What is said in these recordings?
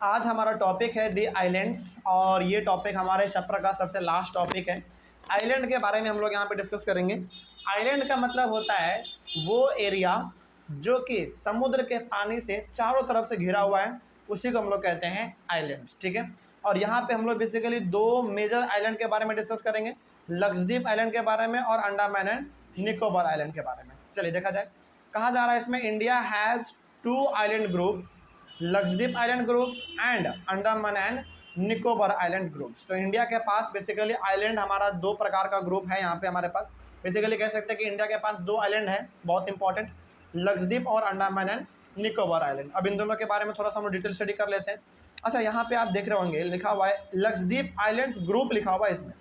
आज हमारा टॉपिक है दी आइलैंड्स और ये टॉपिक हमारे चैप्टर का सबसे लास्ट टॉपिक है। आइलैंड के बारे में हम लोग यहाँ पे डिस्कस करेंगे। आइलैंड का मतलब होता है वो एरिया जो कि समुद्र के पानी से चारों तरफ से घिरा हुआ है, उसी को हम लोग कहते हैं आइलैंड। ठीक है, और यहाँ पे हम लोग बेसिकली दो मेजर आइलैंड के बारे में डिस्कस करेंगे, लक्षद्वीप आइलैंड के बारे में और अंडमान एंड निकोबार आइलैंड के बारे में। चलिए देखा जाए। कहा जा रहा है इसमें India has 2 island groups, Lakshadweep island groups and Andaman and Nicobar island groups. तो इंडिया के पास बेसिकली आइलैंड हमारा 2 प्रकार का ग्रुप है। यहाँ पे हमारे पास बेसिकली कह सकते हैं कि इंडिया के पास 2 आइलैंड है, बहुत इंपॉर्टेंट, लक्षद्वीप और अंडमान एंड निकोबार आइलैंड। अब इन दोनों के बारे में थोड़ा सा हम डिटेल स्टडी कर लेते हैं। अच्छा, यहाँ पे आप देख रहे होंगे लिखा हुआ है लक्षद्वीप आइलैंड्स ग्रुप लिखा हुआ है इसमें,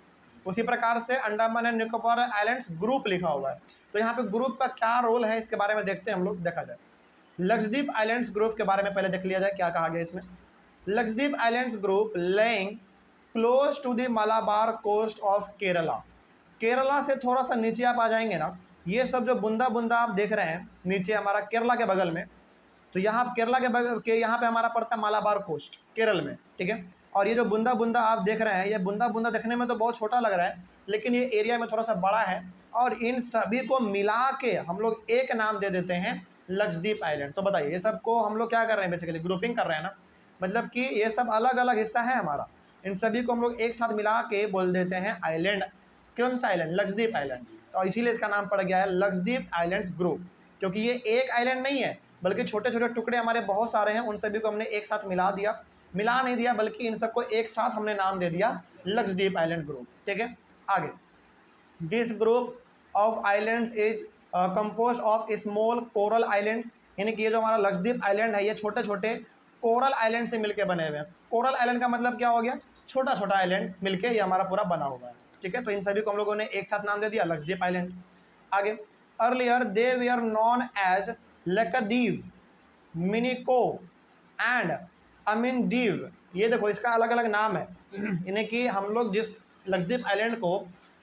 उसी प्रकार से Andaman and Nicobar islands group लिखा हुआ है। तो यहाँ पे ग्रुप का क्या रोल है इसके बारे में देखते हैं हम लोग। देखा जाए लक्षद्वीप आइलैंड्स ग्रुप के बारे में पहले देख लिया जाए क्या कहा गया इसमें। Lakshadweep islands group lying close to the Malabar coast of Kerala. Kerala से थोड़ा सा नीचे आप आ जाएंगे ना, ये सब जो बुंदा बुंदा आप देख रहे हैं नीचे हमारा केरला के बगल में, तो यहाँ केरला के बगल के यहाँ पे हमारा पड़ता है मालाबार कोस्ट केरल में। ठीक है, और ये जो बुंदा बुंदा आप देख रहे हैं, ये बुंदा बुंदा देखने में तो बहुत छोटा लग रहा है, लेकिन ये एरिया में थोड़ा सा बड़ा है, और इन सभी को मिला के हम लोग एक नाम दे देते हैं लक्षद्वीप आइलैंड। तो बताइए ये सब को हम लोग क्या कर रहे हैं, बेसिकली ग्रुपिंग कर रहे हैं ना, मतलब कि ये सब अलग अलग हिस्सा है हमारा, इन सभी को हम लोग एक साथ मिला के बोल देते हैं आइलैंड। कौन सा आइलैंड? लक्षद्वीप आइलैंड। तो इसीलिए इसका नाम पड़ गया है लक्षद्वीप आइलैंड्स ग्रुप, क्योंकि ये एक आइलैंड नहीं है बल्कि छोटे छोटे टुकड़े हमारे बहुत सारे हैं, उन सभी को हमने एक साथ मिला दिया, मिला नहीं दिया बल्कि इन सबको एक साथ हमने नाम दे दिया लक्षद्वीप आइलैंड ग्रुप। ठीक है, आगे this group of islands is compose of small coral islands, यानी कि ये जो हमारा लक्षद्वीप आइलैंड है ये छोटे छोटे कोरल आइलैंड से मिलके बने हुए हैं। कोरल आइलैंड का मतलब क्या हो गया? छोटा छोटा आइलैंड मिलके ये हमारा पूरा बना हुआ है। ठीक है, तो इन सभी को हम लोगों ने एक साथ नाम दे दिया लक्षद्वीप आइलैंड। आगे earlier they were known as Lakshadweep, Minicoy and Amindivi. ये देखो इसका अलग अलग नाम है यानी कि हम लोग जिस लक्षद्वीप आइलैंड को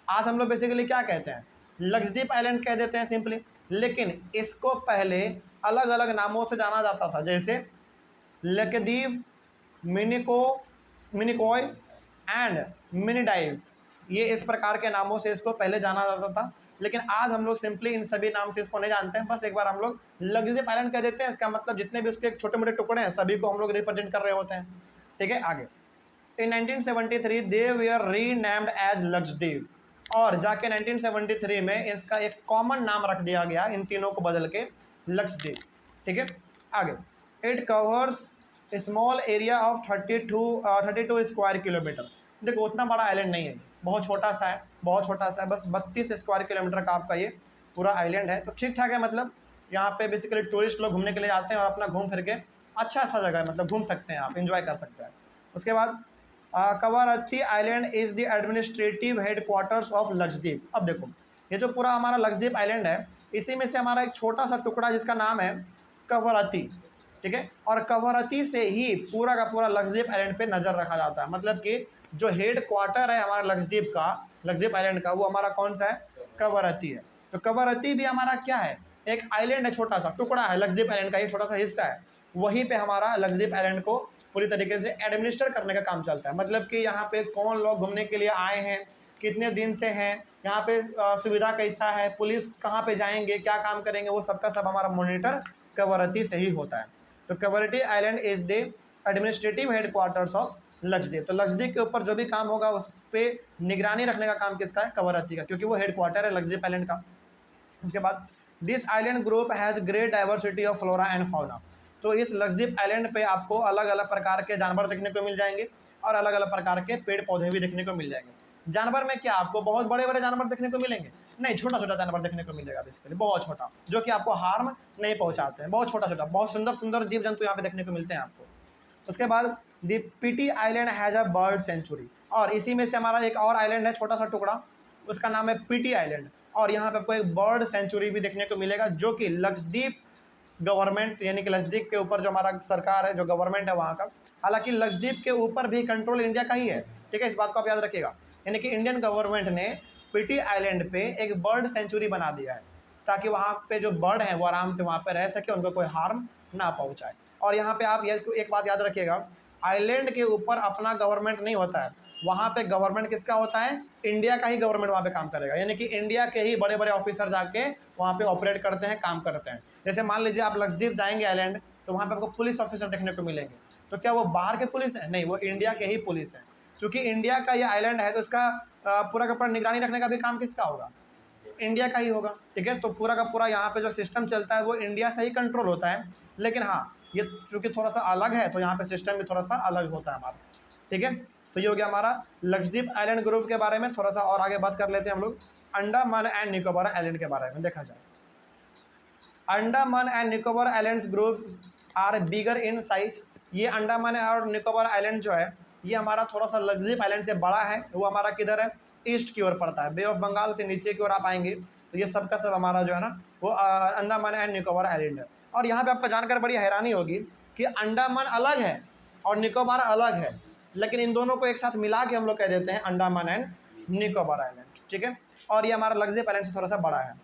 आज हम लोग बेसिकली क्या कहते हैं, लक्षद्वीप आइलैंड कह देते हैं सिंपली, लेकिन इसको पहले अलग अलग नामों से जाना जाता था, जैसे लक्षद्वीप, मिनिको, मिनिकॉय एंड मिनीडाइव। ये इस प्रकार के नामों से इसको पहले जाना जाता था, लेकिन आज हम लोग सिंपली इन सभी नाम से इसको नहीं जानते हैं, बस एक बार हम लोग लक्षद्वीप आइलैंड कह देते हैं। इसका मतलब जितने भी उसके छोटे मोटे टुकड़े हैं सभी को हम लोग रिप्रेजेंट कर रहे होते हैं। ठीक है, आगे इन 1973 दे वर रीनेम्ड एज लक्षद्वीप, और जाके 1973 में इसका एक कॉमन नाम रख दिया गया, इन तीनों को बदल के लक्षद्वीप। ठीक है, आगे it covers small area of 32 square kilometre. देखो उतना बड़ा आइलैंड नहीं है, बहुत छोटा सा है, बहुत छोटा सा है, बस 32 स्क्वायर किलोमीटर का आपका ये पूरा आइलैंड है। तो ठीक ठाक है, मतलब यहाँ पे बेसिकली टूरिस्ट लोग घूमने के लिए आते हैं और अपना घूम फिर के अच्छा जगह है, मतलब घूम सकते हैं आप, इंजॉय कर सकते हैं। उसके बाद Kavaratti island is the administrative head quarters of Lakshadweep. अब देखो ये जो पूरा हमारा लक्षद्वीप आइलैंड है, इसी में से हमारा एक छोटा सा टुकड़ा जिसका नाम है कवारत्ती। ठीक है, और कवारत्ती से ही पूरा का पूरा लक्षद्वीप आइलैंड पे नज़र रखा जाता है, मतलब कि जो हेड क्वार्टर है हमारा लक्षद्वीप का, लक्षद्वीप आइलैंड का, वो हमारा कौन सा है? कवारत्ती है। तो कवारत्ती भी हमारा क्या है? एक आइलैंड है, छोटा सा टुकड़ा है लक्षद्वीप आइलैंड का, एक छोटा सा हिस्सा है, वहीं पे हमारा लक्षद्वीप आइलैंड को पूरी तरीके से एडमिनिस्टर करने का काम चलता है। मतलब कि यहाँ पे कौन लोग घूमने के लिए आए हैं, कितने दिन से हैं, यहाँ पे सुविधा कैसा है, पुलिस कहाँ पे जाएंगे, क्या काम करेंगे, वो सबका सब हमारा मॉनिटर कवारत्ती से ही होता है। तो Kavaratti island is the administrative head quarters of Lakshadweep. तो लक्षद्वीप के ऊपर जो भी काम होगा उस पर निगरानी रखने का काम किसका है? कवारत्ती का, क्योंकि वो हेड क्वार्टर है लक्षद्वीप आइलैंड का। उसके बाद this island group has great diversity of flora and fauna. तो इस लक्षद्वीप आइलैंड पे आपको अलग अलग प्रकार के जानवर देखने को मिल जाएंगे और अलग अलग प्रकार के पेड़ पौधे भी देखने को मिल जाएंगे। जानवर में क्या आपको बहुत बड़े बड़े जानवर देखने को मिलेंगे? नहीं, छोटा छोटा जानवर देखने को मिलेगा बेसिकली, बहुत छोटा, जो कि आपको हार्म नहीं पहुंचाते हैं, बहुत छोटा छोटा, बहुत सुंदर सुंदर जीव जंतु यहाँ पे देखने को मिलते हैं आपको। उसके बाद the Pitti island has a bird sanctuary, और इसी में से हमारा एक और आइलैंड है छोटा सा टुकड़ा, उसका नाम है पीटी आइलैंड, और यहाँ पे आपको एक बर्ड सेंचुरी भी देखने को मिलेगा, जो कि लक्षद्वीप गवर्नमेंट यानी कि लक्षद्वीप के ऊपर जो हमारा सरकार है, जो गवर्नमेंट है वहाँ का, हालांकि लक्षद्वीप के ऊपर भी कंट्रोल इंडिया का ही है। ठीक है, इस बात को आप याद रखिएगा, यानी कि इंडियन गवर्नमेंट ने पीटी आइलैंड पे एक बर्ड सेंचुरी बना दिया है, ताकि वहाँ पे जो बर्ड हैं वो आराम से वहाँ पे रह सके, उनको कोई हार्म ना पहुँचाए। और यहाँ पे आप एक बात याद रखिएगा, आइलैंड के ऊपर अपना गवर्नमेंट नहीं होता है, वहाँ पे गवर्नमेंट किसका होता है, इंडिया का ही गवर्नमेंट वहाँ पे काम करेगा, यानी कि इंडिया के ही बड़े बड़े ऑफिसर जाके वहाँ पे ऑपरेट करते हैं, काम करते हैं। जैसे मान लीजिए आप लक्षद्वीप जाएंगे आइलैंड, तो वहाँ पे आपको पुलिस ऑफिसर देखने को मिलेंगे, तो क्या वो बाहर के पुलिस है? नहीं, वो इंडिया के ही पुलिस है। चूंकि इंडिया का ये आइलैंड है तो इसका पूरा का पूरा निगरानी रखने का भी काम किसका होगा, इंडिया का ही होगा। ठीक है, तो पूरा का पूरा यहाँ पे जो सिस्टम चलता है वो इंडिया से ही कंट्रोल होता है। लेकिन हाँ, ये चूंकि थोड़ा सा अलग है तो यहाँ पे सिस्टम भी थोड़ा सा अलग होता है हमारा। ठीक है, तो ये हो गया हमारा लक्षद्वीप आइलैंड ग्रुप के बारे में। थोड़ा सा और आगे बात कर लेते हैं हम लोग अंडमान एंड निकोबार आइलैंड के बारे में। देखा जाए, Andaman and Nicobar islands groups are bigger in size. ये अंडमान और निकोबार आइलैंड जो है ये हमारा थोड़ा सा लक्षद्वीप आइलैंड से बड़ा है। वो हमारा किधर है, ईस्ट की ओर पड़ता है, बे ऑफ बंगाल से नीचे की ओर आप आएंगे तो ये सब का सब हमारा जो है ना वो अंडमान एंड निकोबार आइलैंड है। और यहाँ पे आपको जानकर बड़ी हैरानी होगी कि अंडमान अलग है और निकोबार अलग है, लेकिन इन दोनों को एक साथ मिला के हम लोग कह देते हैं अंडमान एंड निकोबार आइलैंड। ठीक है, और ये हमारा लक्षद्वीप आइलैंड से थोड़ा सा बड़ा है।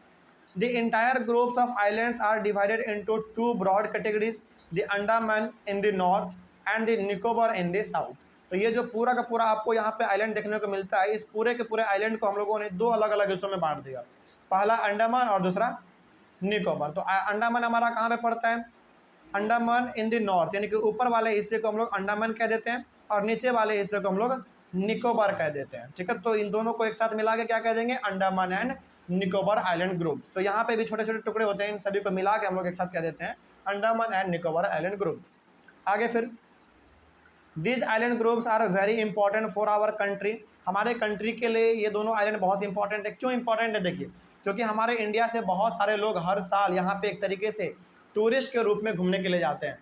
The entire groups of islands are divided into two broad categories, the Andaman in the north and the Nicobar in the south। तो ये जो पूरा का पूरा आपको यहाँ पे आइलैंड देखने को मिलता है, इस पूरे के पूरे आइलैंड को हम लोगों ने दो अलग अलग हिस्सों में बांट दिया, पहला अंडमान और दूसरा निकोबार। तो अंडमान हमारा कहाँ पे पड़ता है, अंडमान इन द नॉर्थ, यानी कि ऊपर वाले हिस्से को हम लोग अंडमान कह देते हैं और नीचे वाले हिस्से को हम लोग निकोबार कह देते हैं। ठीक है, तो इन दोनों को एक साथ मिला के क्या कह देंगे, Andaman and Nicobar island groups. तो यहाँ पे भी छोटे छोटे टुकड़े होते हैं, इन सभी को मिला के हम लोग एक साथ कह देते हैं Andaman and Nicobar island groups. आगे फिर these island groups are very important for our country. हमारे कंट्री के लिए ये दोनों आइलैंड बहुत इंपॉर्टेंट है। क्यों इंपॉर्टेंट है, देखिए, क्योंकि हमारे इंडिया से बहुत सारे लोग हर साल यहाँ पे एक तरीके से टूरिस्ट के रूप में घूमने के लिए जाते हैं।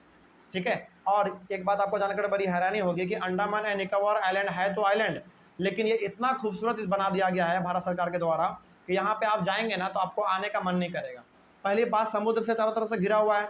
ठीक है, और एक बात आपको जानकर बड़ी हैरानी होगी कि अंडमान एंड निकोबार आइलैंड है तो आइलैंड, लेकिन ये इतना खूबसूरत बना दिया गया है भारत सरकार के द्वारा कि यहाँ पे आप जाएंगे ना तो आपको आने का मन नहीं करेगा। पहली बात, समुद्र से चारों तरफ से घिरा हुआ है,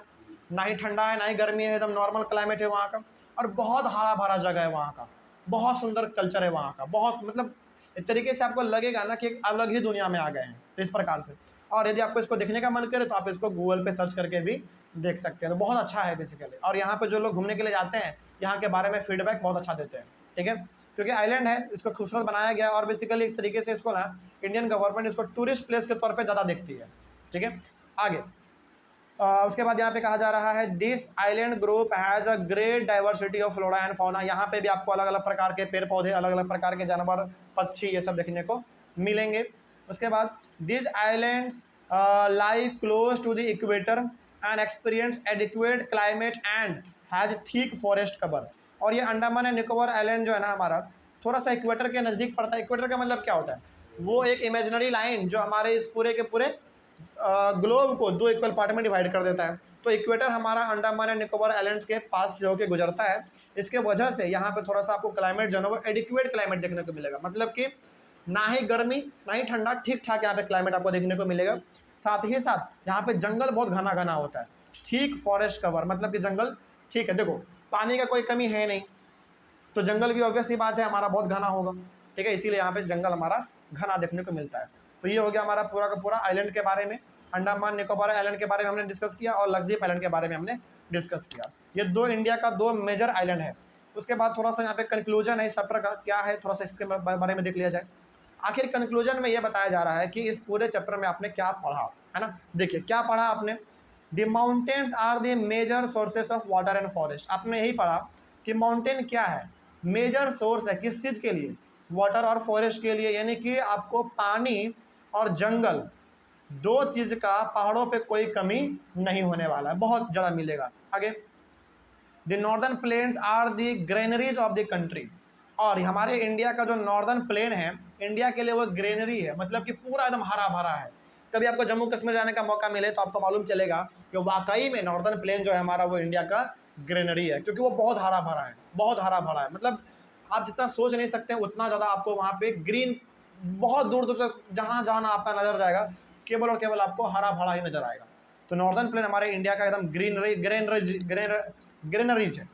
ना ही ठंडा है ना ही गर्मी है, एकदम नॉर्मल क्लाइमेट है वहाँ का, और बहुत हरा भरा जगह है वहाँ का, बहुत सुंदर कल्चर है वहाँ का, बहुत मतलब एक तरीके से आपको लगेगा ना कि एक अलग ही दुनिया में आ गए हैं, तो इस प्रकार से। और यदि आपको इसको देखने का मन करे तो आप इसको गूगल पे सर्च करके भी देख सकते हैं, तो बहुत अच्छा है बेसिकली। और यहाँ पे जो लोग घूमने के लिए जाते हैं यहाँ के बारे में फीडबैक बहुत अच्छा देते हैं। ठीक है, क्योंकि आइलैंड है, इसको खूबसूरत बनाया गया है और बेसिकली एक तरीके से इसको ना इंडियन गवर्नमेंट इसको टूरिस्ट प्लेस के तौर पे ज़्यादा देखती है। ठीक है, आगे उसके बाद यहाँ पे कहा जा रहा है this island group has a great diversity of flora and fauna. यहाँ पे भी आपको अलग अलग प्रकार के पेड़ पौधे, अलग अलग प्रकार के जानवर, पक्षी, ये सब देखने को मिलेंगे। उसके बाद this islands lie close to the equator and experience adequate climate and has thick forest cover. और ये अंडमान एंड निकोबार आइलैंड जो है ना हमारा थोड़ा सा इक्वेटर के नज़दीक पड़ता है। इक्वेटर का मतलब क्या होता है, वो एक इमेजिनरी लाइन जो हमारे इस पूरे के पूरे ग्लोब को दो इक्वल पार्ट में डिवाइड कर देता है। तो इक्वेटर हमारा अंडमान एंड निकोबार आइलैंड्स के पास से होकर गुजरता है। इसके वजह से यहाँ पे थोड़ा सा आपको क्लाइमेट जो है वो एडिक्वेट क्लाइमेट देखने को मिलेगा, मतलब कि ना ही गर्मी ना ही ठंडा, ठीक ठाक यहाँ पे क्लाइमेट आपको देखने को मिलेगा। साथ ही साथ यहाँ पे जंगल बहुत घना घना होता है, ठीक फॉरेस्ट कवर, मतलब कि जंगल ठीक है, देखो पानी का कोई कमी है नहीं तो जंगल भी ऑब्वियस ही बात है हमारा बहुत घना होगा। ठीक है, इसीलिए यहाँ पे जंगल हमारा घना देखने को मिलता है। तो ये हो गया हमारा पूरा का पूरा आइलैंड के बारे में, अंडमान निकोबार आइलैंड के बारे में हमने डिस्कस किया और लक्षद्वीप आइलैंड के बारे में हमने डिस्कस किया। ये दो इंडिया का दो मेजर आइलैंड है। उसके बाद थोड़ा सा यहाँ पे कंक्लूजन है इस चैप्टर का, क्या है थोड़ा सा इसके बारे में देख लिया जाए। आखिर कंक्लूजन में ये बताया जा रहा है कि इस पूरे चैप्टर में आपने क्या पढ़ा है ना। देखिए क्या पढ़ा आपने, the mountains are the major sources of water and forest. आपने यही पढ़ा कि माउंटेन क्या है, मेजर सोर्स है किस चीज़ के लिए, वाटर और फॉरेस्ट के लिए, यानी कि आपको पानी और जंगल दो चीज़ का पहाड़ों पे कोई कमी नहीं होने वाला है, बहुत ज़्यादा मिलेगा। आगे the northern plains are the granaries of the country. और हमारे इंडिया का जो नॉर्दर्न प्लेन है इंडिया के लिए वो ग्रेनरी है, मतलब कि पूरा एकदम हरा भरा है। कभी आपको जम्मू कश्मीर जाने का मौका मिले तो आपको मालूम चलेगा कि वाकई में नॉर्दर्न प्लेन जो है हमारा वो इंडिया का ग्रेनरी है, क्योंकि वो बहुत हरा भरा है, बहुत हरा भरा है। मतलब आप जितना सोच नहीं सकते उतना ज़्यादा आपको वहाँ पे ग्रीन, बहुत दूर दूर तक जहाँ जहाँ आपका नज़र जाएगा केवल और केवल आपको हरा भरा ही नजर आएगा। तो नॉर्दर्न प्लेन हमारे इंडिया का एकदम ग्रीनरीज है।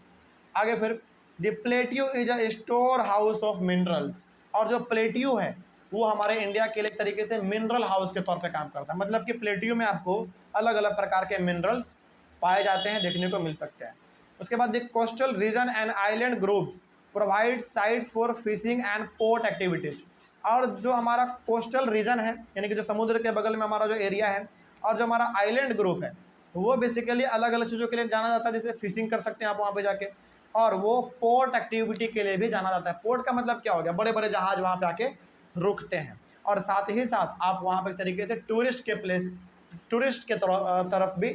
आगे फिर the plateau is a store house of minerals. और जो प्लेट्यू है वो हमारे इंडिया के लिए एक तरीके से मिनरल हाउस के तौर पे काम करता है, मतलब कि प्लेट्यू में आपको अलग अलग प्रकार के मिनरल्स पाए जाते हैं, देखने को मिल सकते हैं। उसके बाद the coastal region and island groups provide sites for fishing and port activities. और जो हमारा कोस्टल रीजन है यानी कि जो समुद्र के बगल में हमारा जो एरिया है, और जो हमारा आइलैंड ग्रुप है, वो बेसिकली अलग अलग चीज़ों के लिए जाना जाता है, जैसे फिशिंग कर सकते हैं आप वहाँ पे जाके, और वो पोर्ट एक्टिविटी के लिए भी जाना जाता है। पोर्ट का मतलब क्या हो गया, बड़े बड़े जहाज वहाँ पे आके रुकते हैं। और साथ ही साथ आप वहाँ पे एक तरीके से टूरिस्ट के तरफ भी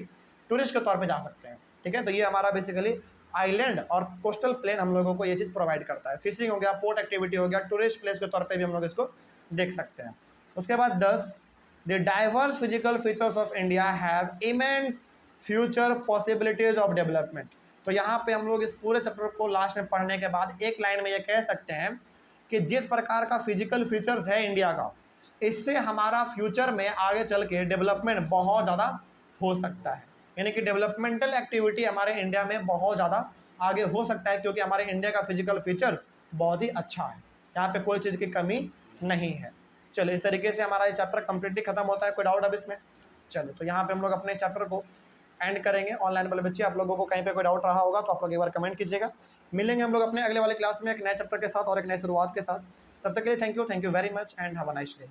टूरिस्ट के तौर पे जा सकते हैं। ठीक है, तो ये हमारा बेसिकली आइलैंड और कोस्टल प्लेन हम लोगों को ये चीज़ प्रोवाइड करता है। फिशिंग हो गया, पोर्ट एक्टिविटी हो गया, टूरिस्ट प्लेस के तौर पे भी हम लोग इसको देख सकते हैं। उसके बाद 10, the diverse physical features of India have immense future possibilities of development. तो यहाँ पे हम लोग इस पूरे चैप्टर को लास्ट में पढ़ने के बाद एक लाइन में ये कह सकते हैं कि जिस प्रकार का फिजिकल फीचर्स है इंडिया का, इससे हमारा फ्यूचर में आगे चल के डेवलपमेंट बहुत ज़्यादा हो सकता है। यानी कि डेवलपमेंटल एक्टिविटी हमारे इंडिया में बहुत ज़्यादा आगे हो सकता है, क्योंकि हमारे इंडिया का फिजिकल फीचर्स बहुत ही अच्छा है, यहाँ पे कोई चीज़ की कमी नहीं है। चलो, इस तरीके से हमारा ये चैप्टर कंप्लीटली खत्म होता है। कोई डाउट अब इसमें? चलो, तो यहाँ पे हम लोग अपने चैप्टर को एंड करेंगे। ऑनलाइन वाले बच्चे, आप लोगों को कहीं पे कोई डाउट रहा होगा तो आप लोग एक बार कमेंट कीजिएगा। मिलेंगे हम लोग अपने अगले वाले क्लास में एक नए चैप्टर के साथ और एक नए शुरुआत के साथ। तब तक के लिए thank you very much and have a nice day.